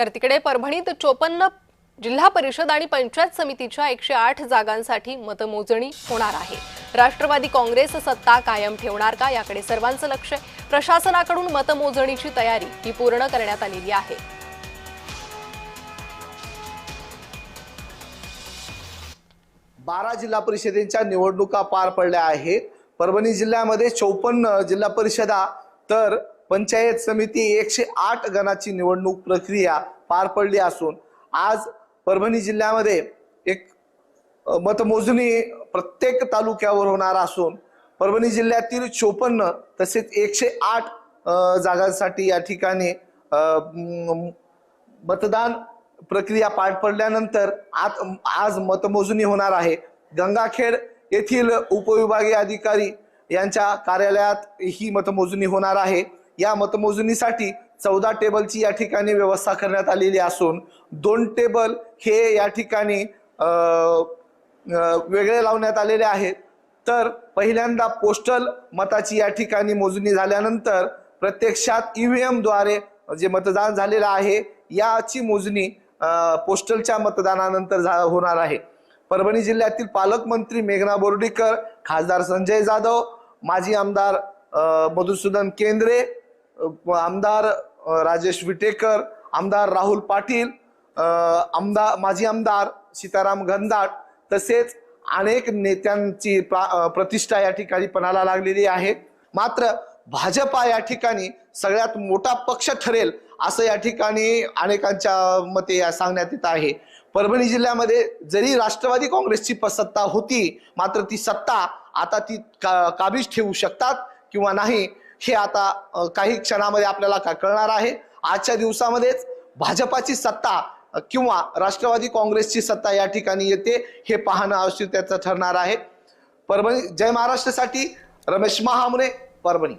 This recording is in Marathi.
तर तिकडे परभणीत 54 जिल्हा परिषद आणि पंचायत समितीच्या 108 जागांसाठी मतमोजणी होणार आहे। राष्ट्रवादी काँग्रेस सत्ता कायम ठेवणार का याकडे सर्वांचं लक्ष आहे। प्रशासनाकडून मतमोजणीची तयारी ही पूर्ण करण्यात आलेली आहे। बारा जिल्हा परिषदेच्या निवडणुका पार पडल्या आहेत। परभणी जिल्ह्यामध्ये 54 जिल्हा परिषदा तर पंचायत समिती 108 गणाची निवडणूक प्रक्रिया पार पडली असून आज परभणी जिल्ह्यामध्ये एक मतमोजणी प्रत्येक तालुक्यावर होणार असून परभणी जिल्ह्यातील 54 तसेच 108 जागांसाठी या ठिकाणी मतदान प्रक्रिया पार पडल्यानंतर आज मतमोजणी होणार आहे। गंगाखेड येथील उपविभागीय अधिकारी यांच्या कार्यालयात ही मतमोजणी होणार आहे। या मतमोजणीसाठी 14 टेबलची या ठिकाणी व्यवस्था करण्यात आलेली असून 2 टेबल हे या ठिकाणी वेगळे लावण्यात आलेले आहेत। तर पहिल्यांदा पोस्टल मताची या ठिकाणी मोजणी झाल्यानंतर प्रत्यक्षात ईव्हीएम द्वारे जे मतदान झालेलं आहे याची मोजणी पोस्टलच्या मतदानानंतर होणार आहे। परभणी जिल्ह्यातील पालकमंत्री मेघना बोर्डीकर, खासदार संजय जाधव, माजी आमदार मधुसूदन केंद्रे, आमदार राजेश विटेकर, आमदार राहुल पाटील, माजी आमदार सीताराम गंधाट तसेच अनेक नेत्यांची प्रतिष्ठा या ठिकाणी पणाला लागलेली आहे। मात्र भाजपा या ठिकाणी सगळ्यात मोठा पक्ष ठरेल असं या ठिकाणी अनेकांच्या मते सांगण्यात येत आहे। परभणी जिल्ह्यामध्ये जरी राष्ट्रवादी काँग्रेसची सत्ता होती मात्र ती सत्ता आता ती काबीज ठेवू शकतात किंवा नाही हे आता काही क्षणामध्ये आपल्याला कळणार आहे। आजच्या दिवसामध्येच भाजपाची सत्ता किंवा राष्ट्रवादी काँग्रेसची सत्ता या ठिकाणी येते हे पाहणं आवश्यक ठरणार आहे। परभणी जय महाराष्ट्रासाठी रमेश महामुने, परभणी।